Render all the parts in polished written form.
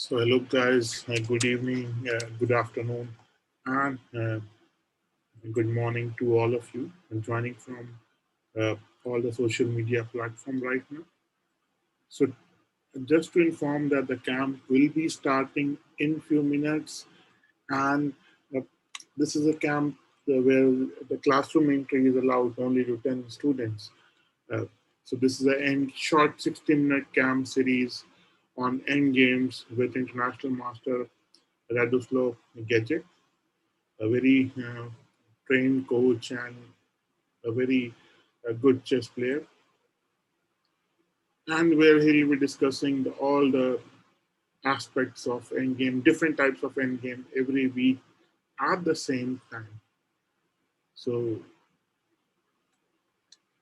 So, hello guys, good evening, good afternoon, and good morning to all of you joining from uh, all the social media platform right now. So, just to inform that the camp will be starting in few minutes, and uh, this is a camp where the classroom entry is allowed only to 10 students. Uh, so, this is a short 60-minute camp series on Endgames with international master Radoslaw Gajek, a very trained coach and a very good chess player, and where he'll be discussing all the aspects of endgame, different types of endgame every week at the same time. So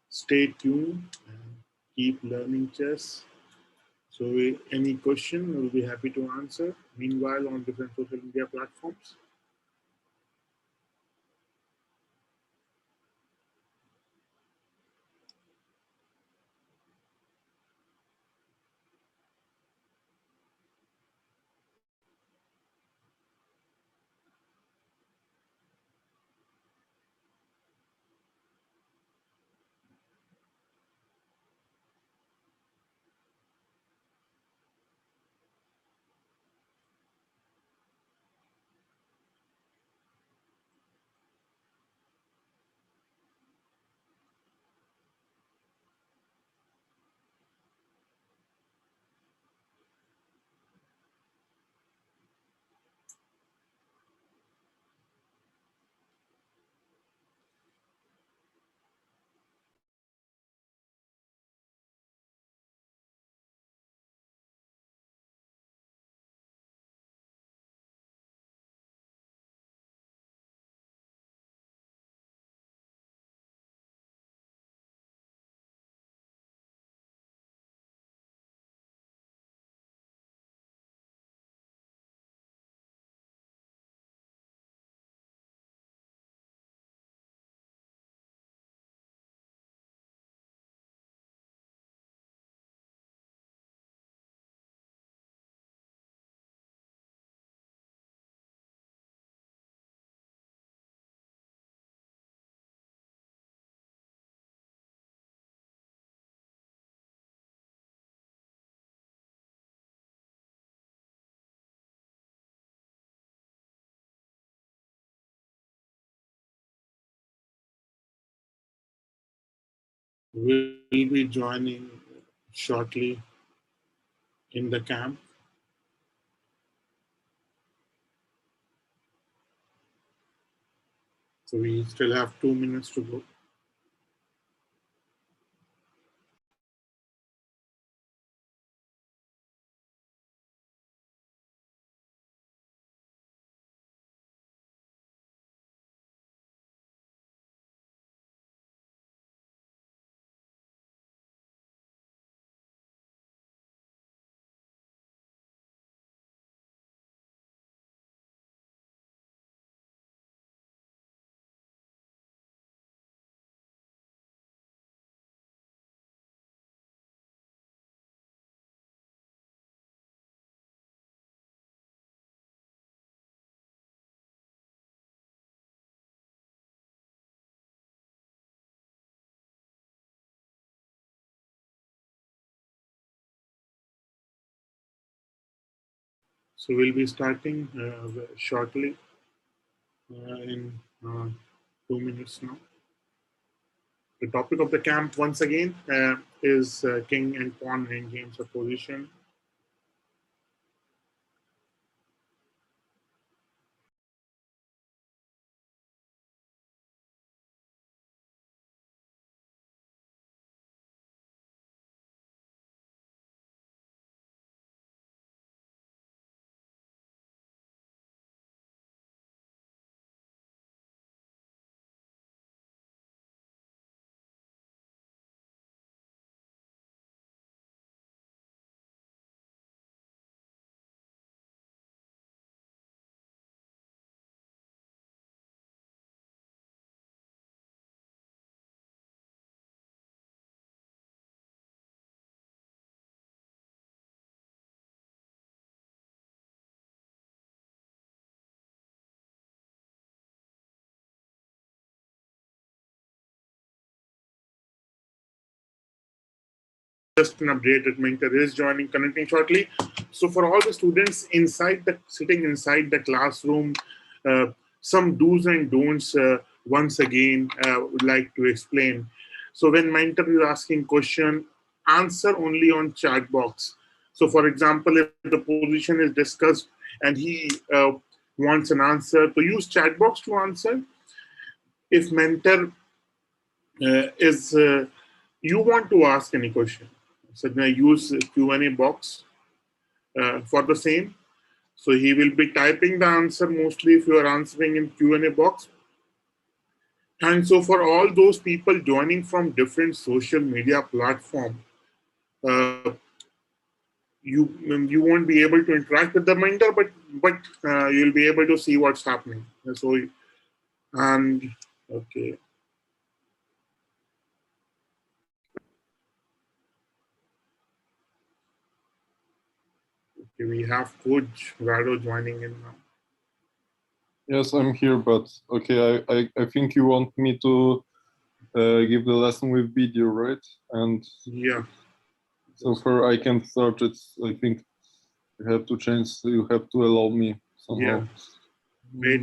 stay tuned and keep learning chess. So any question, we'll be happy to answer. Meanwhile, on different social media platforms. Will be joining shortly in the camp. So we still have 2 minutes to go. So we'll be starting shortly in uh, 2 minutes now. The topic of the camp once again is king and pawn in games of position. just an update that Mentor is joining, connecting shortly. So for all the students sitting inside the classroom, uh, some do's and don'ts once again would like to explain. So when Mentor is asking question, answer only on chat box. So for example, if the position is discussed and he wants an answer, to use chat box to answer. If Mentor is you want to ask any question, so now use Q&A box for the same. So he will be typing the answer mostly if you are answering in Q&A box. And so for all those people joining from different social media platform, uh, you won't be able to interact with the mentor, but you'll be able to see what's happening. So and okay. Okay, we have Coach Rado joining in now. Yes, I'm here, but okay, I think you want me to give the lesson with video, right? And yeah, so far I can start it. I think you have to change. You have to allow me somehow. Yeah.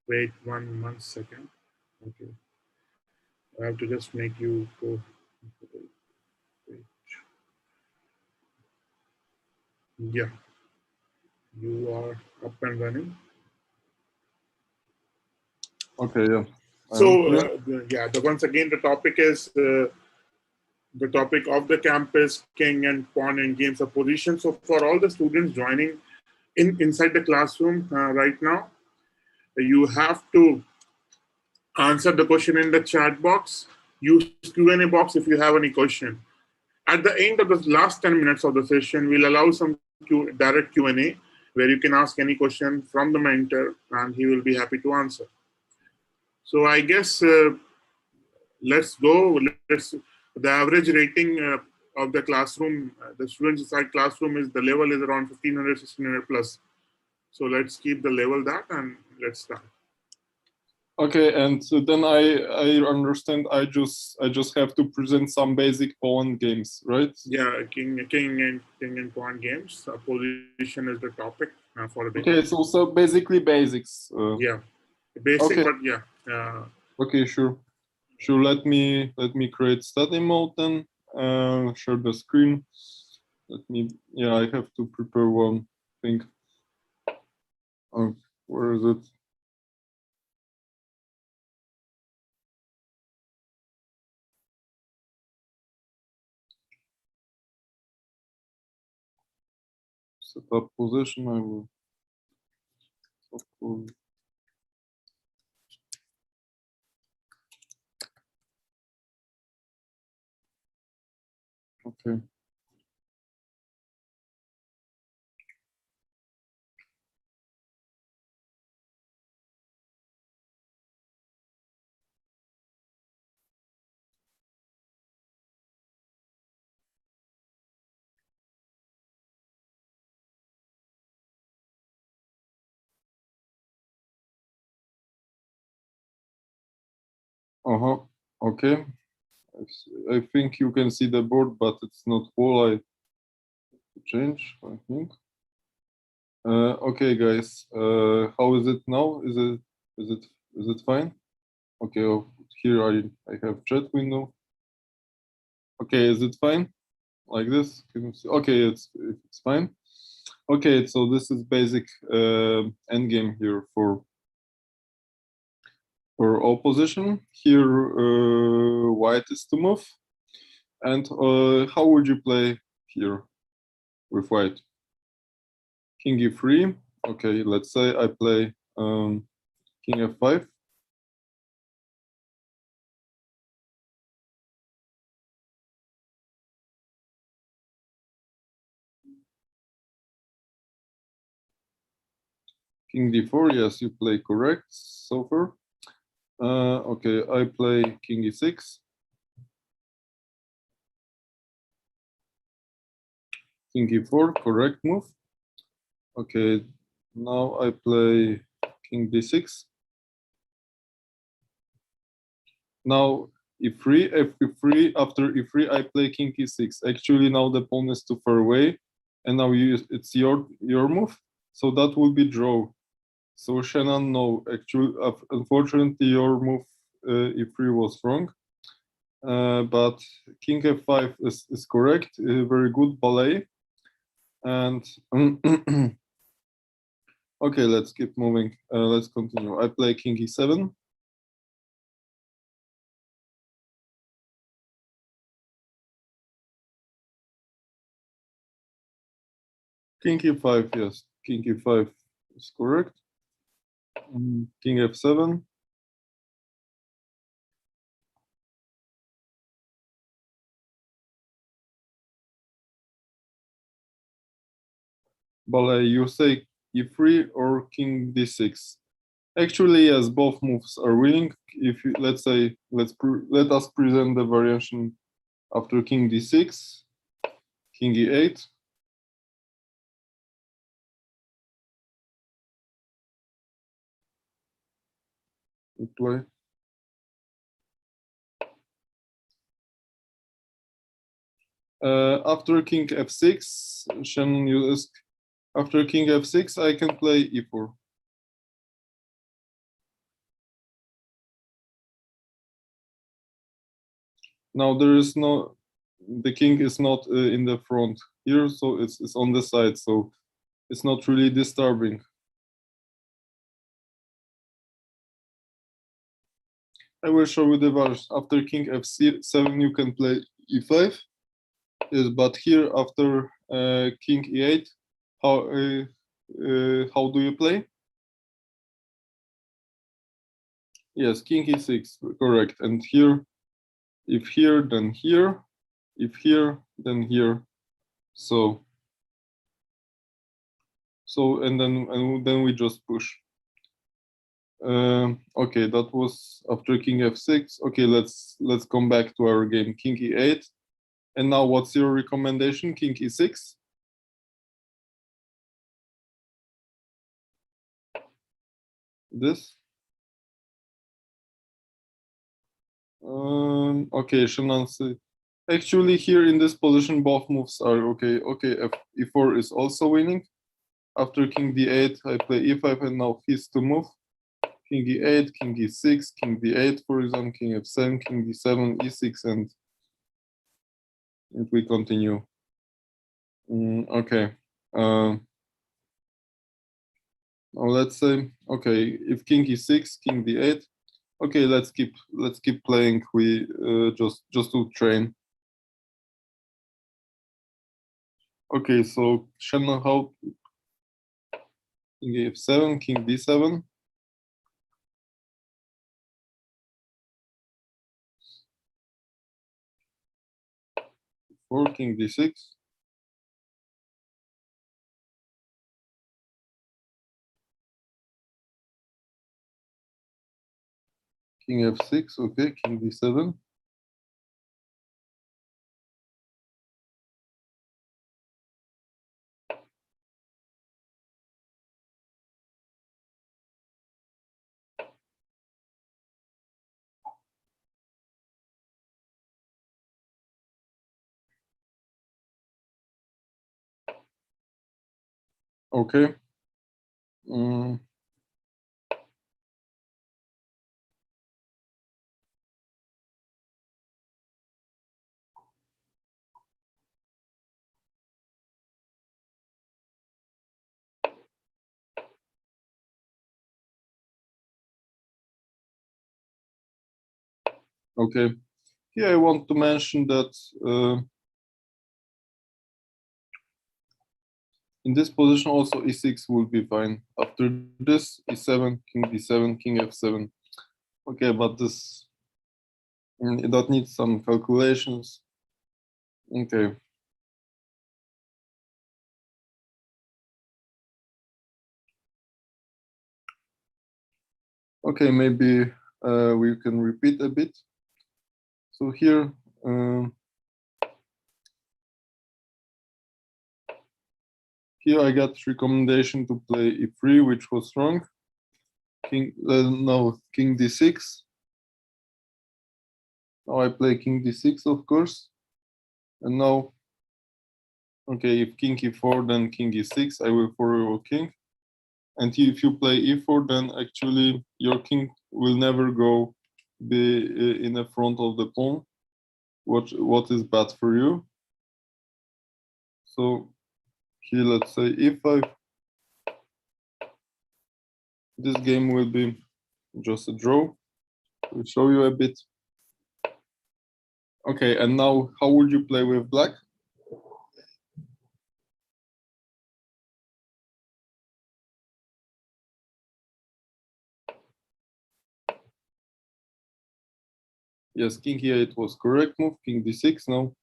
Wait 1 second. Okay, I have to just make you go. Wait. Yeah, you are up and running. Okay, yeah. So once again, the topic of the campus, king and pawn and games of position. So for all the students joining inside the classroom right now, you have to answer the question in the chat box. Use Q&A box if you have any question. At the end of the last 10 minutes of the session, we'll allow some direct Q&A where you can ask any question from the mentor and he will be happy to answer. So I guess let's go. The average rating of the classroom, the students inside classroom is the level is around 1500, 1600 plus. So let's keep the level that and let's start. Okay, and then I understand. I just have to present some basic pawn games, right? Yeah, king and pawn games. Position is the topic for the. Okay, it's also basically basics. Yeah, basic, okay. But yeah. Okay, sure. Sure. Let me create study mode then. Share the screen. Let me. Yeah, I have to prepare one thing. Where is it? Set up position. I will. Okay. Okay. I think you can see the board, but it's not full. I change. I think. Okay, guys. How is it now? Is it fine? Okay. Here I have chat window. Okay, is it fine? Like this? Can you see? Okay, it's fine. Okay, so this is basic endgame here for opposition. Here, white is to move. And how would you play here with white? King e3. Okay, let's say I play king f5. King d4. Yes, you play correct so far. Okay, I play king e6. King e4, correct move. Okay, now I play king d6. Now e3, f3. After e3, I play king e6. Actually, now the pawn is too far away, and now it's your move. So that will be draw. So Shannon, no, actually, unfortunately, your move e3 was wrong. But king f5 is correct. Very good ballet. And okay, let's keep moving. Let's continue. I play king e7. King e5, yes. King e5 is correct. King f7. Ballet, you say e3 or king d6. Actually, yes, both moves are winning. If you, let's say, let us present the variation after king d6, king e8. We play. After king f6, Shannon, you ask, after king f6, I can play e4. Now there is no, the king is not in the front here, so it's on the side, so it's not really disturbing. I will show you the values. After king f7, you can play e5. Yes, but here after king e8, how do you play? Yes, king e6, correct. And here, if here, then here. If here, then here. So and then we just push. Okay, that was after king f6. Okay, let's come back to our game. King e8. And now what's your recommendation? King e6? This? Okay, Shannon. Actually, here in this position, both moves are okay. Okay, e4 is also winning. After king d8, I play e5, and now he's to move. King e8, king e6, king d8, for example, king f7, king d7, e6, and we continue. Okay. Now let's say, okay, if king e6, king d8. Okay, let's keep playing. We just to train. Okay, so Shannon, how king f7, king d7. For king d6. King f6, okay, king d7. Okay. Okay. Here I want to mention that in this position also e6 will be fine. After this, e7, king d7, king f7. Okay, but this that needs some calculations. Okay. Okay, maybe we can repeat a bit. So here, here I got recommendation to play e3, which was wrong. King, no, king d6. Now I play king d6, of course. And now, okay, if king e4, then king e6, I will forward king. And if you play e4, then actually your king will never go be in the front of the pawn, what is bad for you. So here, let's say e5. This game will be just a draw. We'll show you a bit. Okay, and now how would you play with black? Yes, king e8 was correct move, king d6 now.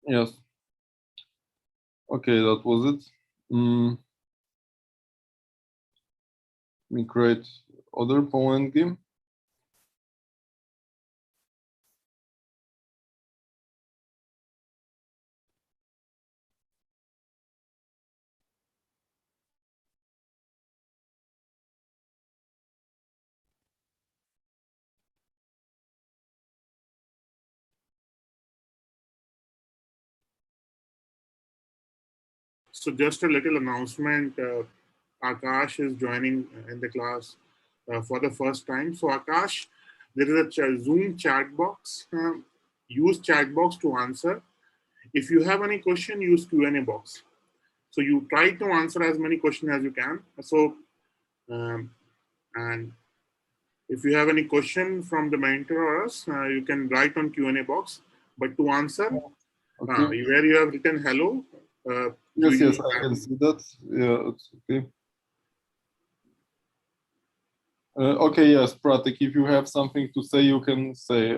Yes. Okay, that was it. We create other pawn endgame. So just a little announcement. Akash is joining in the class for the first time. So Akash, there is a Zoom chat box. Use chat box to answer. If you have any question, use Q&A box. So you try to answer as many questions as you can. So and if you have any question from the mentor or us, you can write on Q&A box. But to answer, Okay. where you have written hello, you Yes, use I can see that. Yeah, it's okay. Okay, yes, Pratik, if you have something to say, you can say.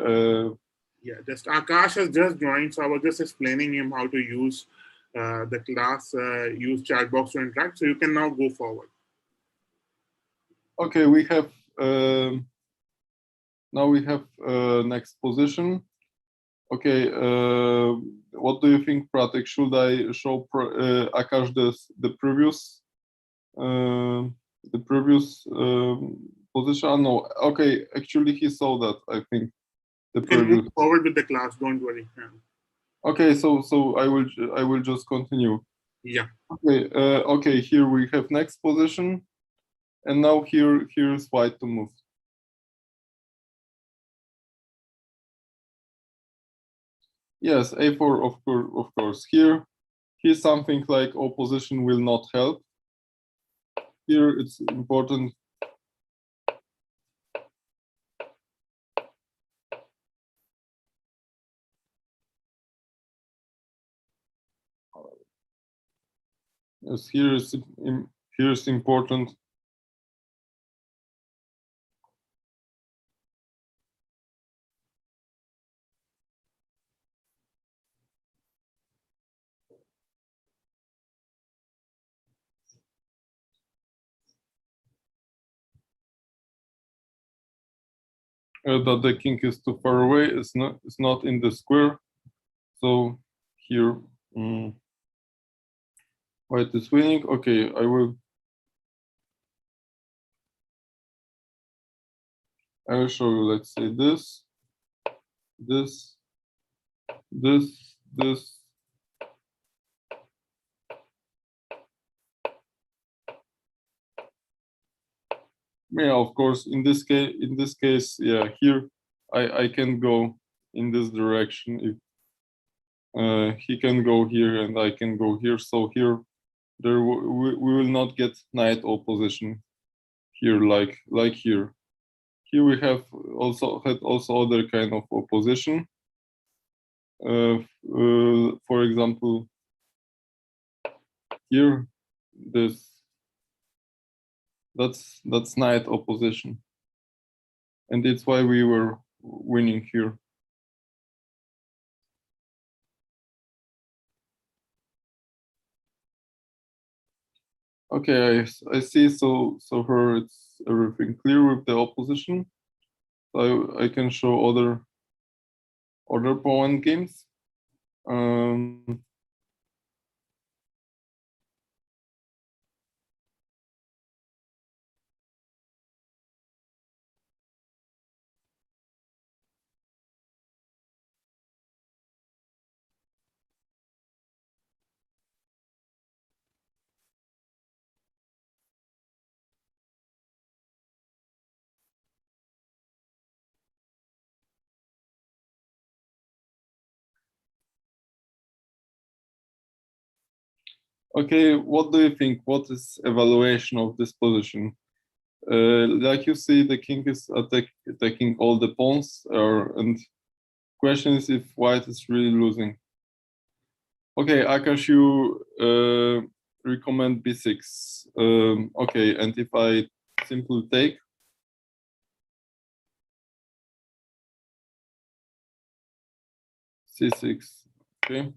Yeah, just Akash has just joined, so I was just explaining him how to use the class, use chat box to interact. So you can now go forward. Okay, we have now we have next position. Okay, what do you think, Pratik? Should I show Akash the previous position? No, okay, actually he saw that, I think, the You can move previous. forward with the class. Don't worry. Okay, so I will just continue. Yeah. Okay, okay. Here we have next position, and now here's white to move. Yes, a4 of course. Here's something like opposition will not help. Here it's important. Yes, here's important. That the king is too far away. It's not in the square. So here white is winning. Okay, I will show you. Let's say this, this, this. Yeah, of course. In this case, yeah, here I can go in this direction. If he can go here and I can go here, so here we will not get knight opposition here like here. Here we have also had other kind of opposition. For example, here this that's knight opposition, and it's why we were winning here. Okay, I see. So here it's everything clear with the opposition. I can show other pawn games. Um, okay, what do you think? What is evaluation of this position? Like you see, the king is attacking all the pawns, and question is if white is really losing. Okay, Akash, you recommend b6. Okay, and if I simply take c6, okay.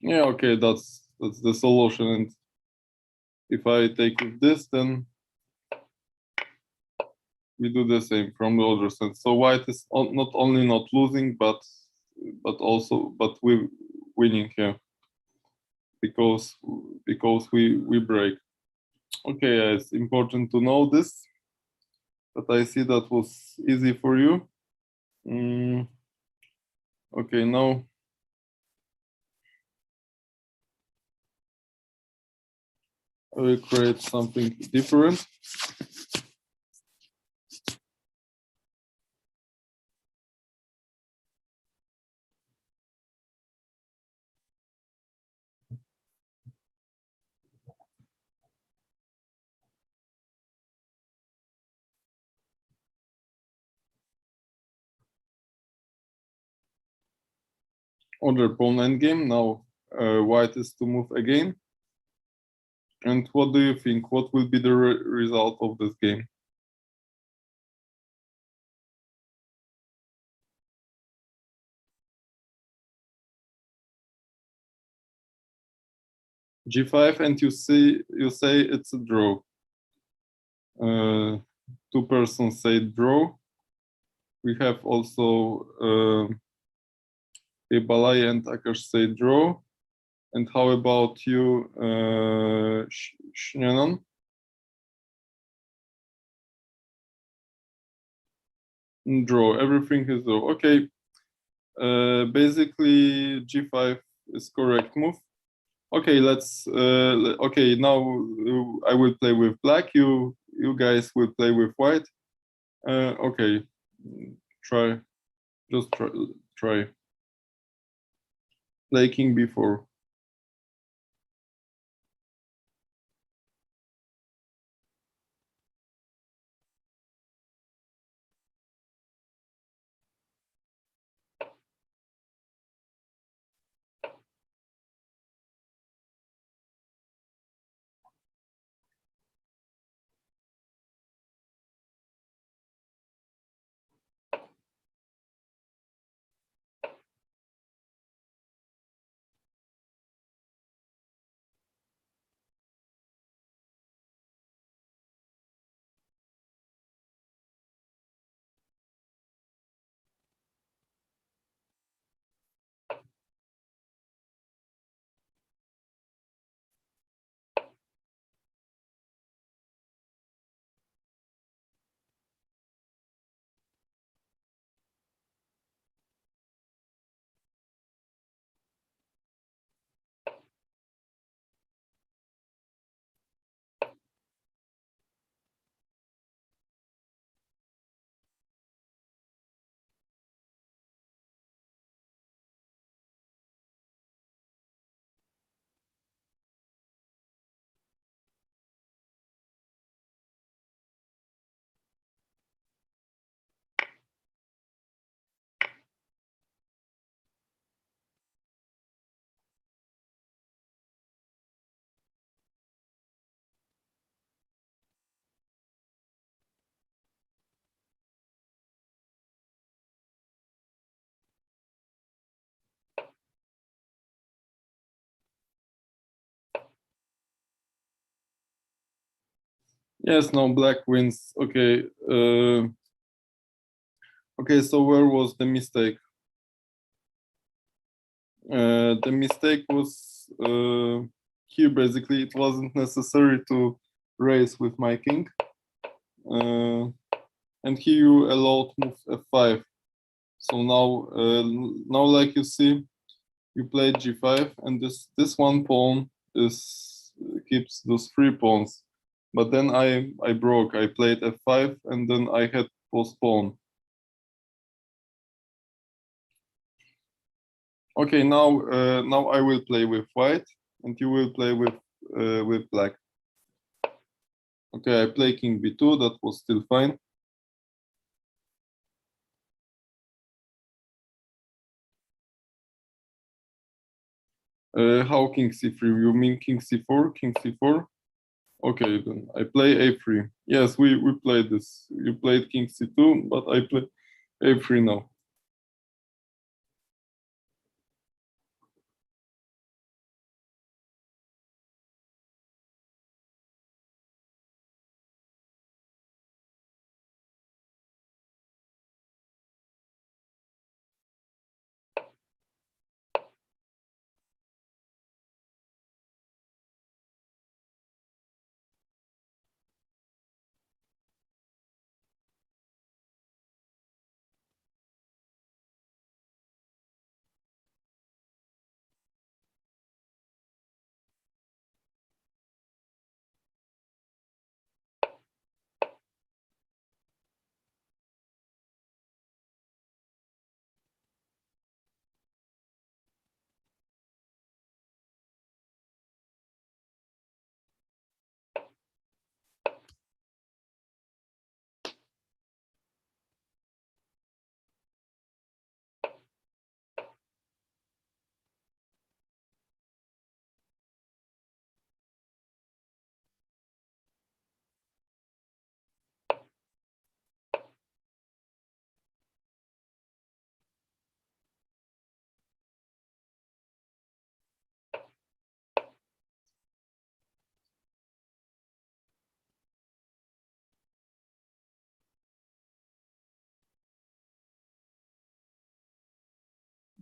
Yeah, okay, that's the solution. And if I take with this, then we do the same from the other side. So white is not only not losing, but we winning here because we break. Okay, it's important to know this. But I see that was easy for you. Mm, okay, now I will create something different. Other pawn endgame. Now white is to move again. And what do you think? What will be the result of this game? G5, and you say it's a draw. Two persons say draw. We have also Balai and Akash say draw. And how about you, Shnanan? Draw. Everything is draw. Okay. Basically, G5 is correct move. Okay, let's. Okay, now I will play with black. You guys will play with white. Okay, try. Just try. Play king b4. Yes, now black wins. Okay. Okay, so where was the mistake? The mistake was here. Basically, it wasn't necessary to race with my king. And here you allowed move f5. So now like you see, you played g5, and this one pawn is keeps those 3 pawns. But then I broke. I played f5, and then I had postpone. Okay, now I will play with white, and you will play with black. Okay, I play king b2. That was still fine. How king c3? You mean king c4? King c4? Okay, then I play a3. Yes, we played this. You played king c2, but I play a3 now.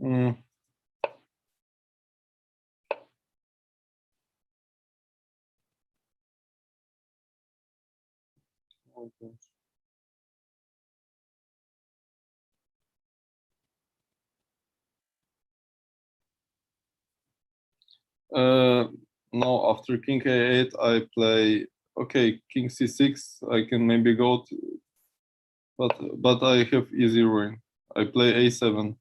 Mm. Okay. Uh, Now after king a8, I play okay king c6. I can maybe go to, but I have easy ruin. I play a7.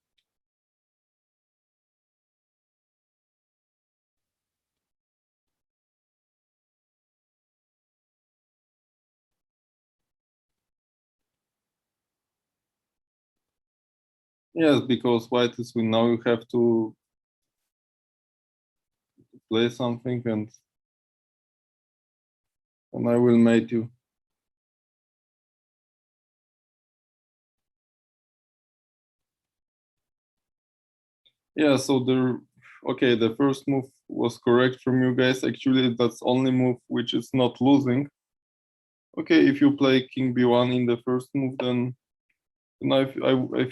Yes, because white is win. Now you have to play something, and I will mate you. Yeah, so okay, the first move was correct from you guys. Actually, that's only move which is not losing. Okay, if you play king b1 in the first move, then I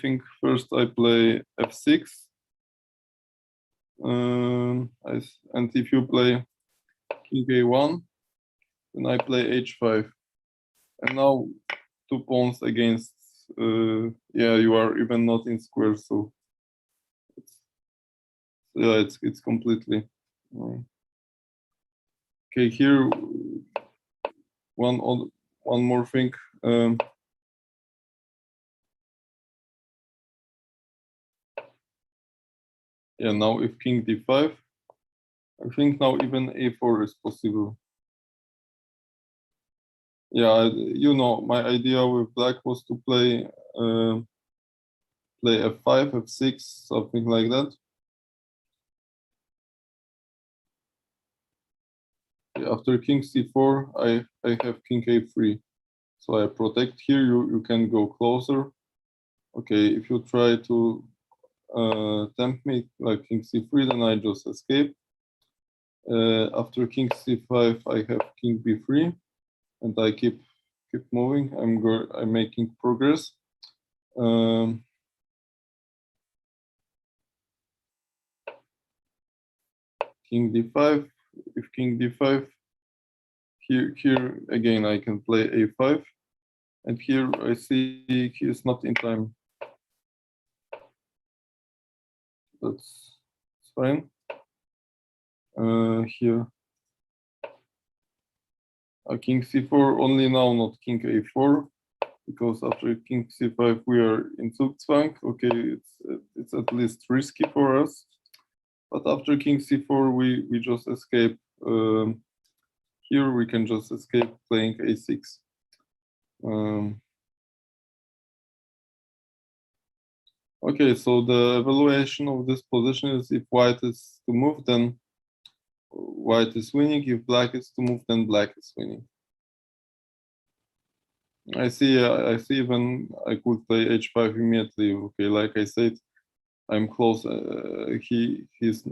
think first I play f6. And if you play king a1, then I play h5. And now 2 pawns against, yeah, you are even not in square, so it's, yeah, it's completely. Okay, here one more thing. Um, yeah, now if king d5, I think now even a4 is possible. Yeah, you know, my idea with black was to play f5, f6, something like that. After king c4, I have king a3. So I protect here, you can go closer. Okay, if you try to tempt me like king c3, then I just escape. After king c5, I have king b3. and I keep moving. I'm making progress. King d5. If king d5, here again I can play a5, and here I see he is not in time. That's fine. Here king c4 only now, not king a4, because after king c5 we are in Zugzwang. Okay, it's at least risky for us, but after king c4 we just escape. Here we can just escape playing a6. Okay, so the evaluation of this position is if white is to move, then white is winning. If black is to move, then black is winning. I see even I could play h5 immediately. Okay, like I said, I'm close. He's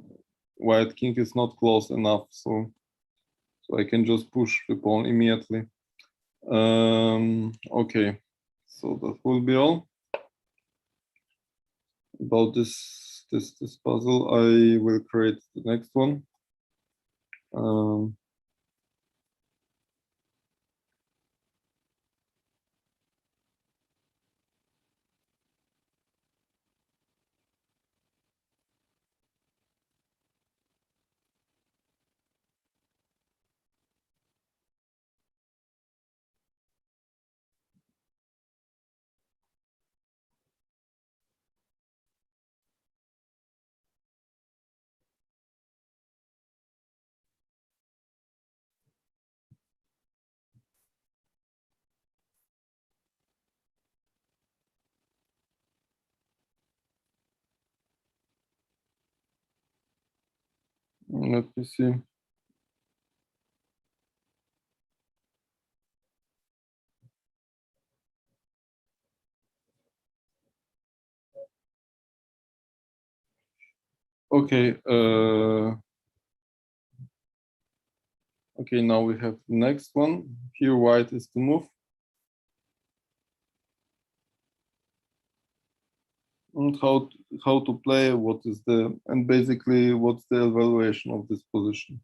white king is not close enough, so I can just push the pawn immediately. Okay, so that will be all about this puzzle. I will create the next one. Let me see. Okay. Okay, now we have the next one. Here white is to move. And how to play, and basically what's the evaluation of this position.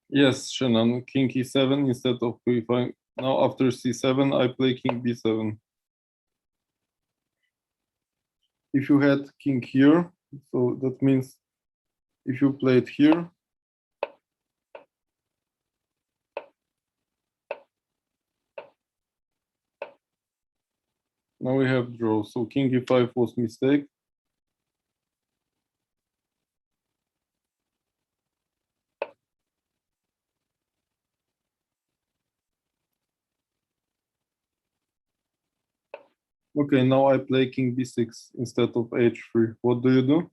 Yes, Shannon, king e7 instead of Now after c7, I play king b7. If you had king here, so that means if you play it here, now we have draw. So king e5 was mistake. Okay, now I play king b6 instead of h3. What do you do?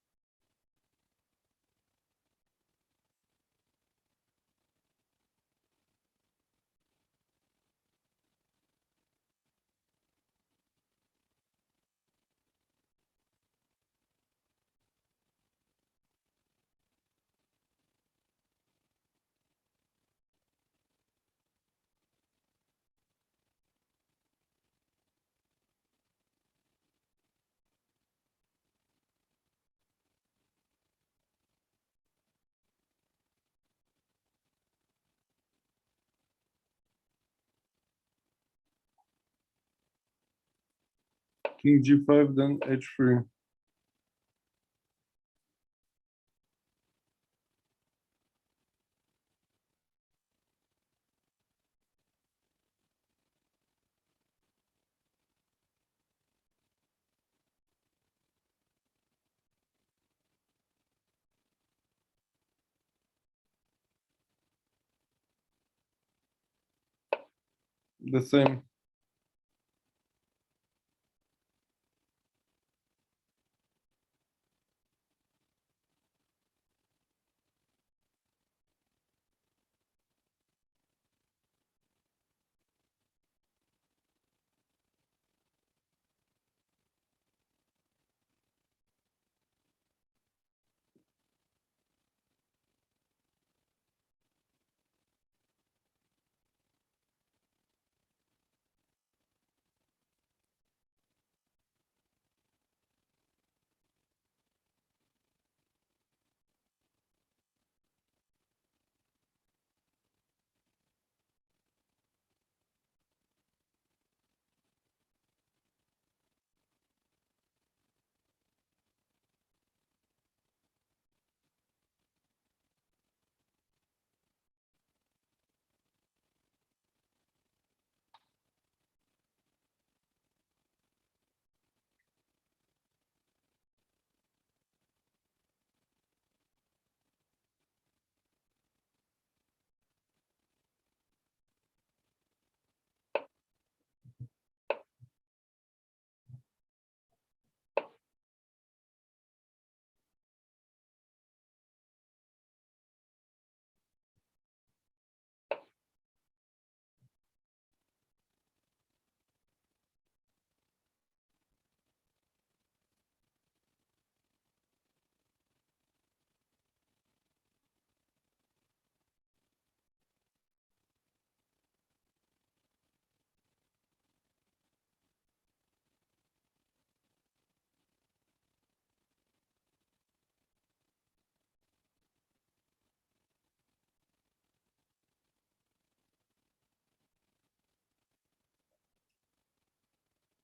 King g5, then h3. The same.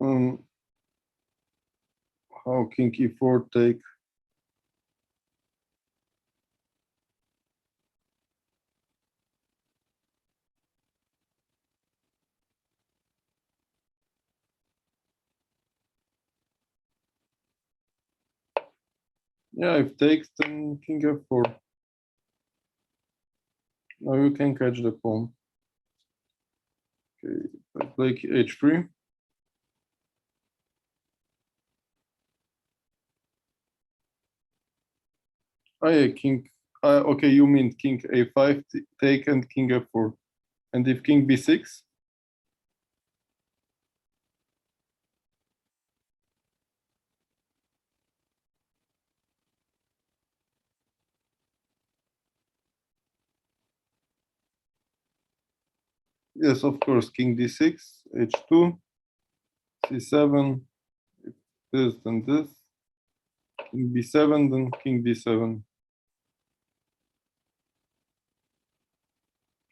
Um, how king e4 take? Yeah, if takes, then king f4. Now you can catch the pawn. Okay, I play h3. Oh yeah, king. Okay, you mean king a5 take and king f4. And if king b6, yes, of course, king d6, h2, c7, this, then this, king b7, then king d7.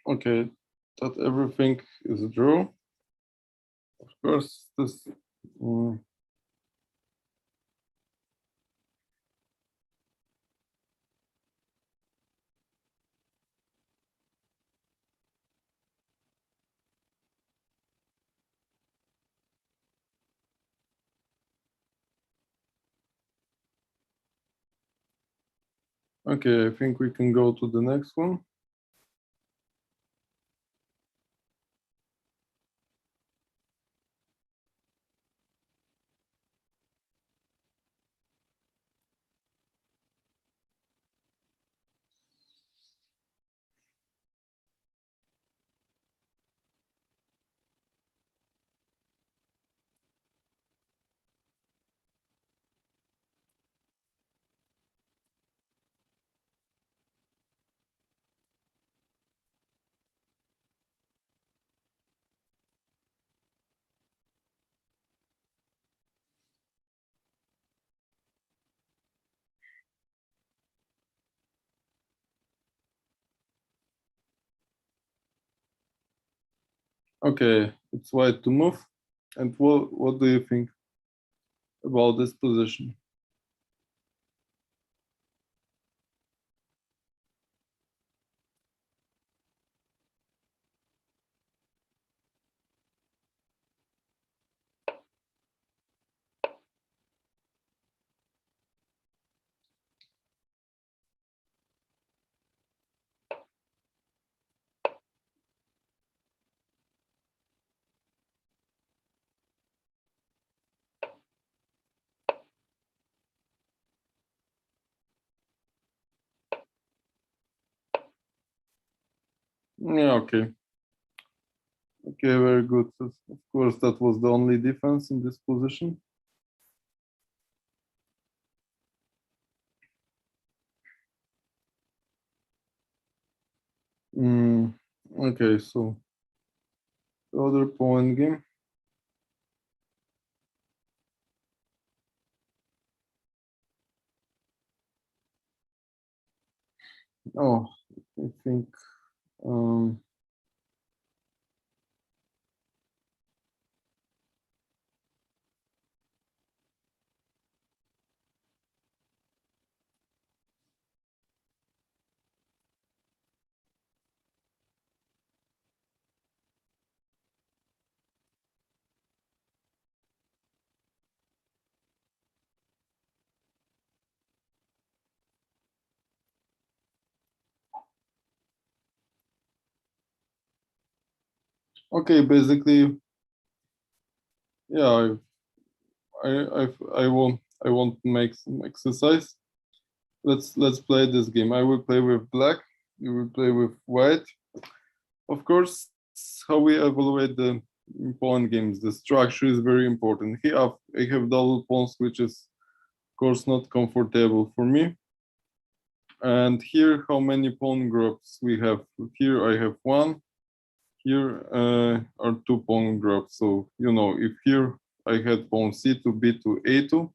Okay, that everything is a draw. Of course, this. mm, okay, I think we can go to the next one. Okay, it's white to move. And what do you think about this position? Yeah, okay. Okay, very good. Of course, that was the only defense in this position. Mm, okay, so the other pawn game. Oh, I think. Um, okay, basically, yeah, I won't make some exercise. Let's play this game. I will play with black. You will play with white. Of course, how we evaluate the pawn games. The structure is very important. Here I have double pawns, which is of course not comfortable for me. And here, how many pawn groups we have? Here I have one. Here are two pawn groups. So you know, if here I had pawn c2, b2, a2,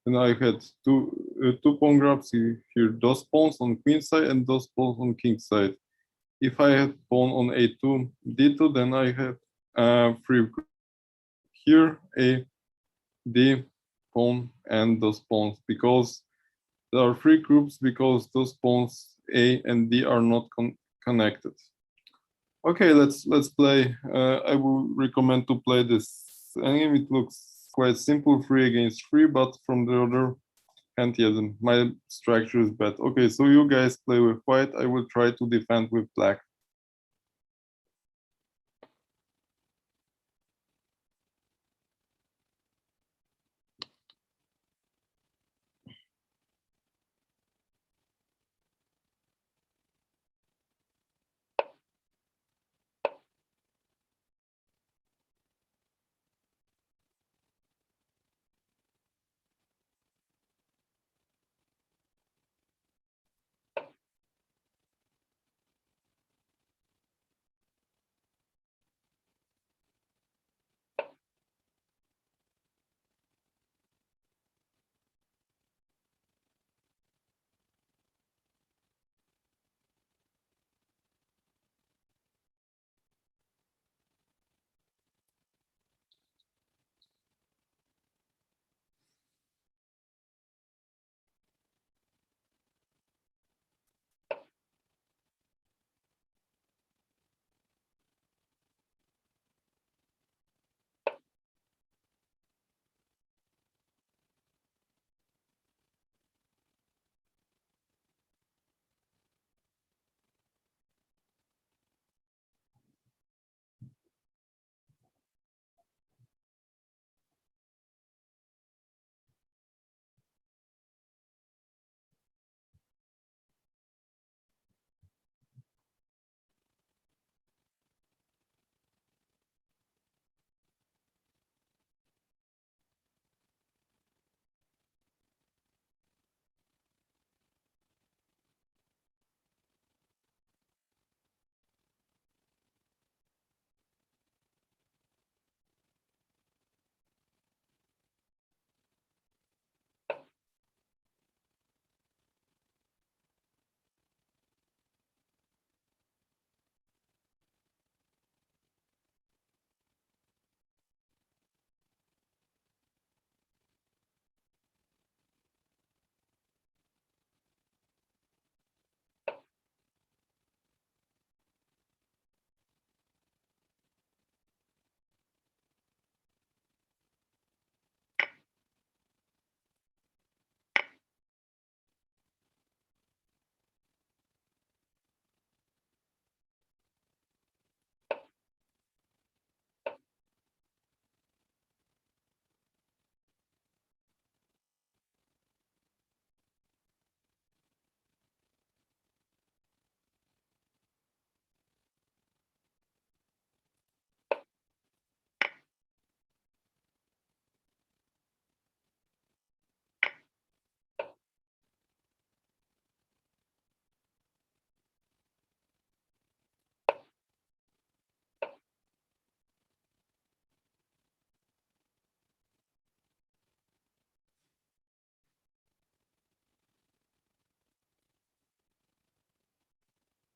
and I had two pawn groups here, those pawns on queen side and those pawns on king side. If I had pawn on a2, d2, then I had three here, a, d, pawn, and those pawns, because there are three groups because those pawns a and d are not connected. Okay, let's play. I will recommend to play this game. It looks quite simple, 3 against 3, but from the other hand, yeah, my structure is bad. Okay, so you guys play with white. I will try to defend with black.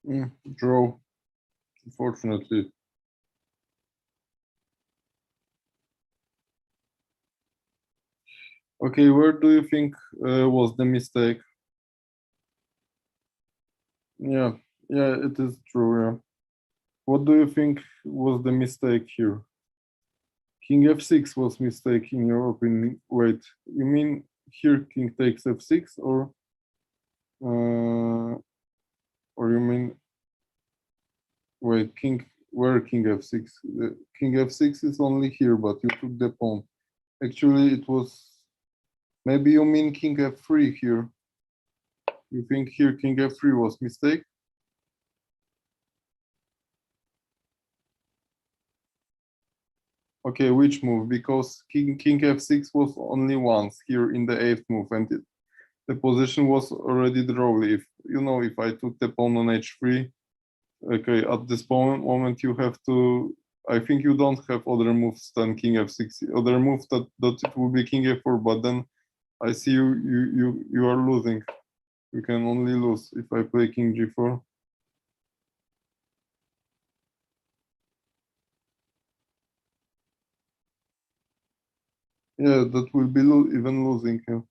Draw, unfortunately. Okay, where do you think was the mistake? Yeah, yeah, it is true. Yeah. What do you think was the mistake here? King f6 was mistake in your opinion. Wait, you mean here king takes f6 uh, or you mean wait king where king f6? King f6 is only here, but you took the pawn. Actually, it was maybe you mean king f3 here. You think here king f3 was mistake? Okay, which move? Because king f6 was only once here in the eighth move, and the position was already drawly. If you know, if I took the pawn on h3, okay, at this moment you have to. I think you don't have other moves than king f6. Other move that it will be king f4, but then I see you are losing. You can only lose if I play king g4. Yeah, that will be even losing. Yeah.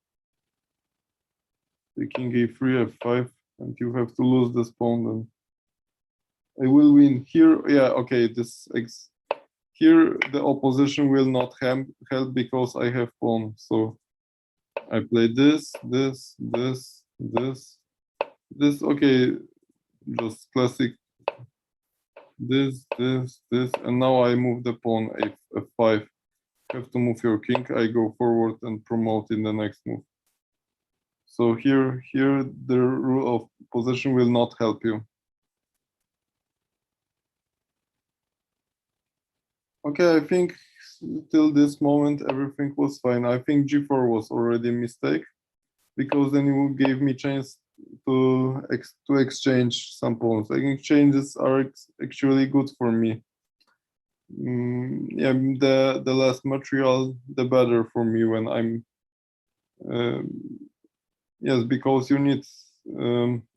The king a3, f5, and you have to lose this pawn. Then I will win here. Yeah, okay. Here the opposition will not help because I have pawn. So I play this. Okay, just classic. This, and now I move the pawn f5. Have to move your king. I go forward and promote in the next move. So here the rule of position will not help you. Okay, I think till this moment everything was fine. I think g4 was already a mistake because then you gave me chance to exchange some pawns. I think exchanges are actually good for me. Yeah, the less material, the better for me when I'm. Um, yes, because you need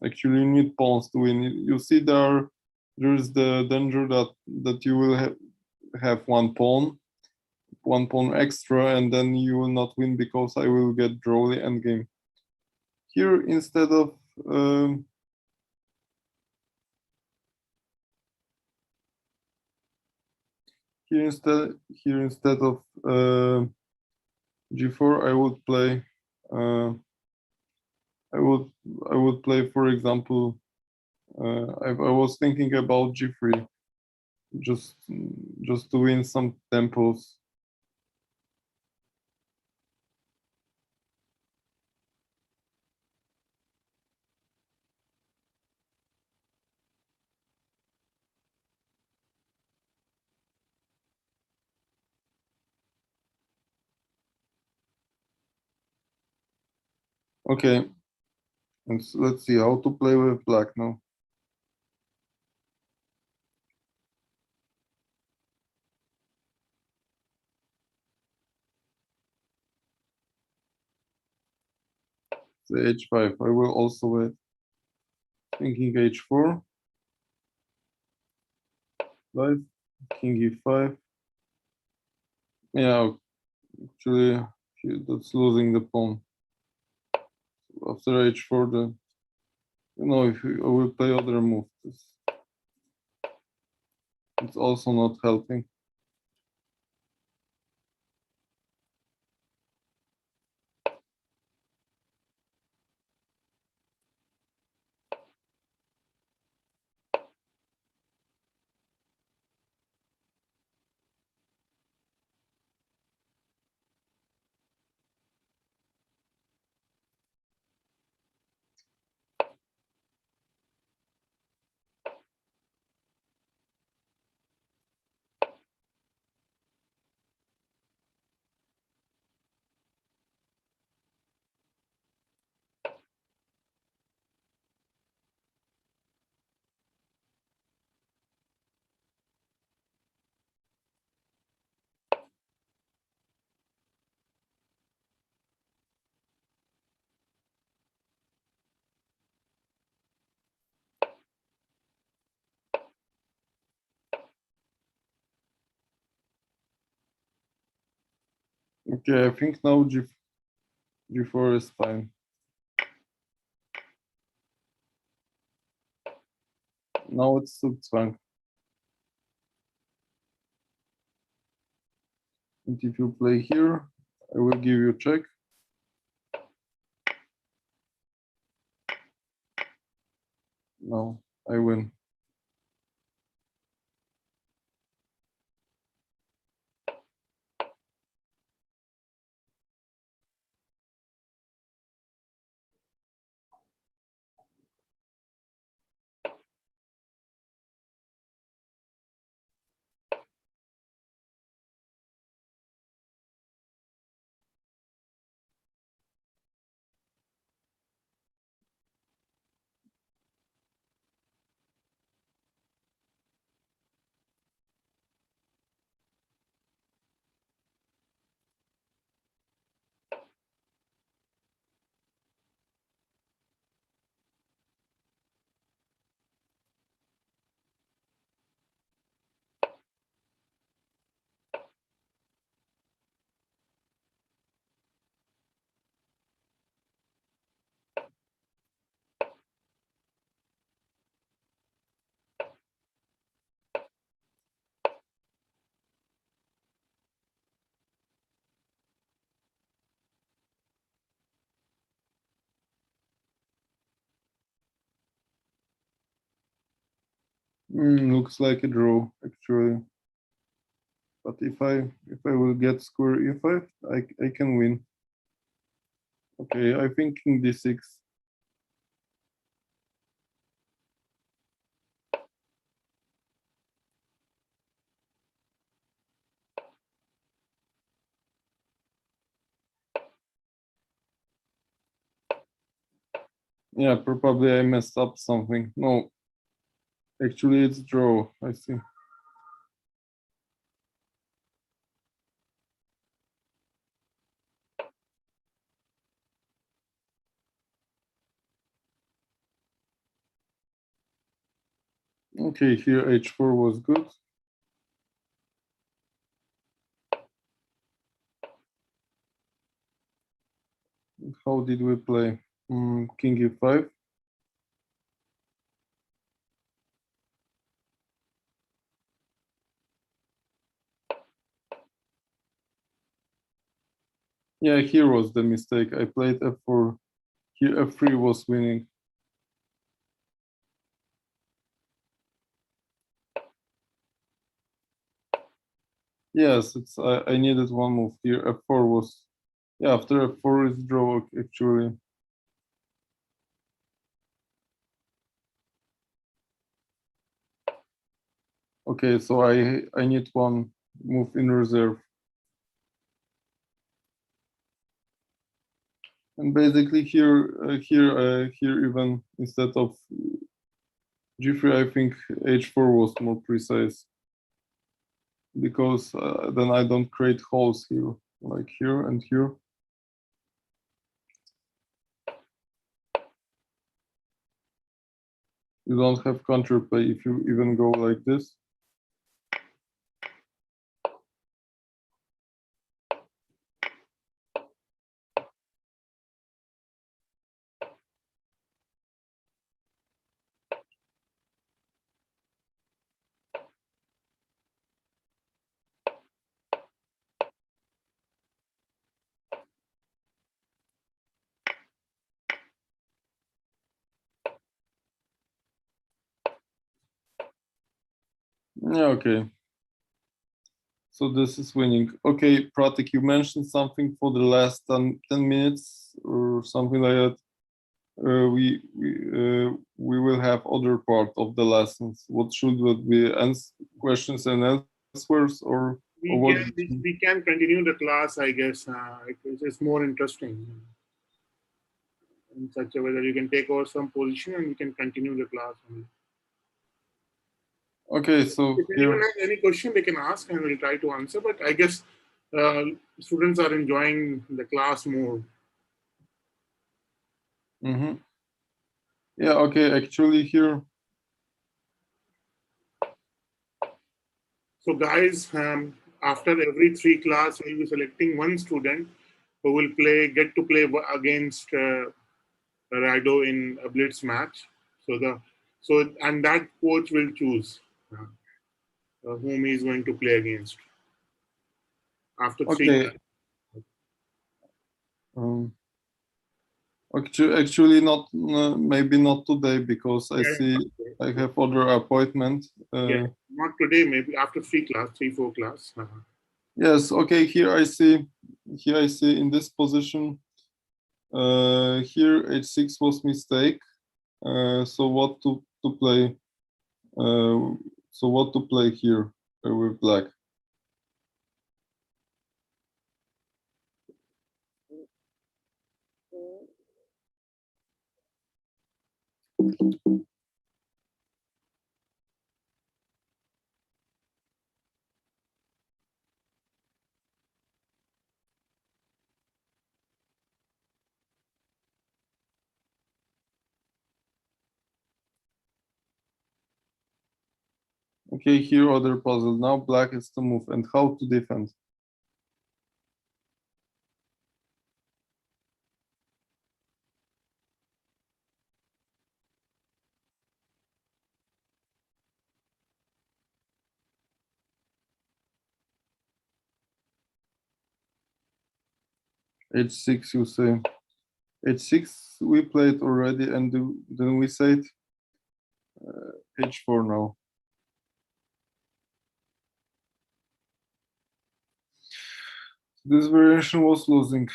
actually you need pawns to win. You see there's the danger that you will have one pawn extra, and then you will not win because I will get draw the endgame. Here instead of here instead of g4, I would play. Uh, I would I would play, for example. I was thinking about g3, just just to win some tempos. Okay, and let's see how to play with black now. The h5. I will also wait. Thinking h4. 5. King e5. Yeah, actually, that's losing the pawn. After h4, the if I will play other moves, it's also not helping. Okay, I think now G4 is fine. Now it's Zugzwang. And if you play here, I will give you check. No, I win. Looks like a draw, actually. But if I will get square e5, I can win. Okay, I think king d6. Yeah, probably I messed up something. No, actually it's draw. I see. Okay, here h4 was good. How did we play? King e5. Yeah, here was the mistake. I played f4. Here f3 was winning. Yes, I needed one move here. F4 was, yeah, after f4 is draw actually. Okay, so I need one move in reserve. And basically here even instead of g3, I think h4 was more precise because then I don't create holes here, like here and here. You don't have counterplay if you even go like this. Yeah, okay. So this is winning. Okay, Pratik, you mentioned something for the last 10 minutes or something like that. We will have other part of the lessons. What should it be? Questions and answers or what? We can continue the class, I guess. It's more interesting in such a way that you can take over some position and you can continue the class. Okay, so If anyone here. has any question, they can ask and we'll try to answer. But I guess uh, students are enjoying the class more. Yeah, okay, actually here. So, guys, after every three class, we'll be selecting one student who will get to play against Rado in a blitz match. And that coach will choose whom he is going to play against after three. Okay. Actually, not maybe not today because I Yeah, see I have other appointment. yeah, not today. Maybe after three, four class. Yes. Okay. Here I see. Here I see in this position. Here h6 was mistake. So what to play? So what to play here with black? Okay, here other puzzle. Now black is to move and how to defend. H6 you say. H6 we played already and then we said H4 now. This variation was losing.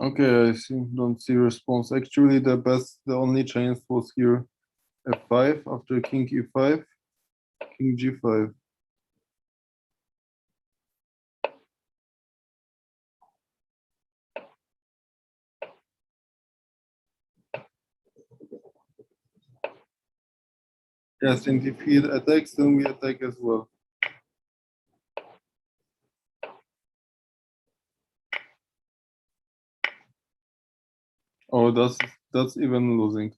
Okay, I see. Don't see response. Actually, the only chance was here f5 after king e5, king g5. Yes, and if he attacks, then we attack as well. Oh, that's even losing.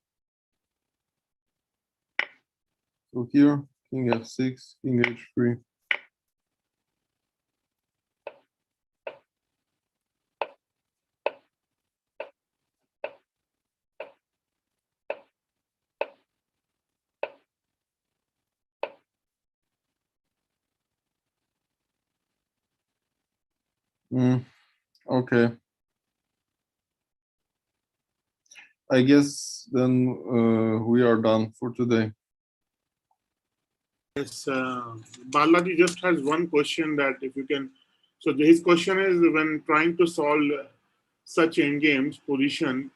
So here, king f6, king h3. Okay. I guess then we are done for today. Yes, Balaji just has one question that if you can. So his question is when trying to solve such endgames position,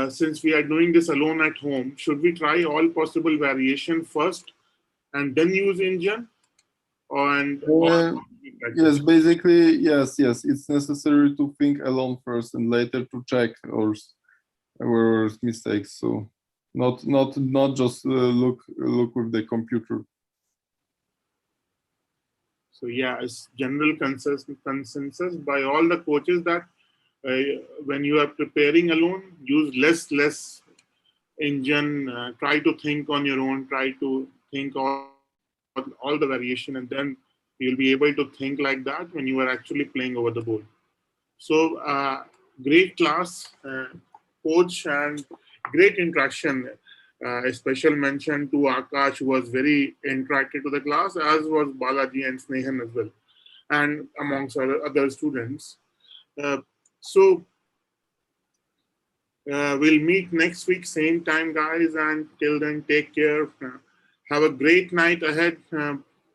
since we are doing this alone at home, should we try all possible variation first and then use engine, or Yes, basically, yes. It's necessary to think alone first and later to check our mistakes. So not just look with the computer. So yeah, it's general consensus by all the coaches that when you are preparing alone, use less engine. Try to think on your own. Try to think all the variation, and then you'll be able to think like that when you are actually playing over the board. So great class, coach, and great interaction. A special mention to Akash, who was very interactive to the class, as was Balaji and Snehan as well, and amongst other students. Uh, so we'll meet next week, same time, guys. And till then, take care. Have a great night ahead,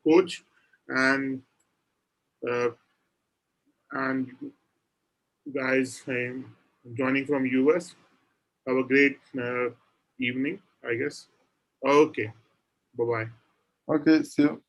coach, and uh, and guys joining from US. Have a great evening, I guess. Okay, bye bye. Okay, see you.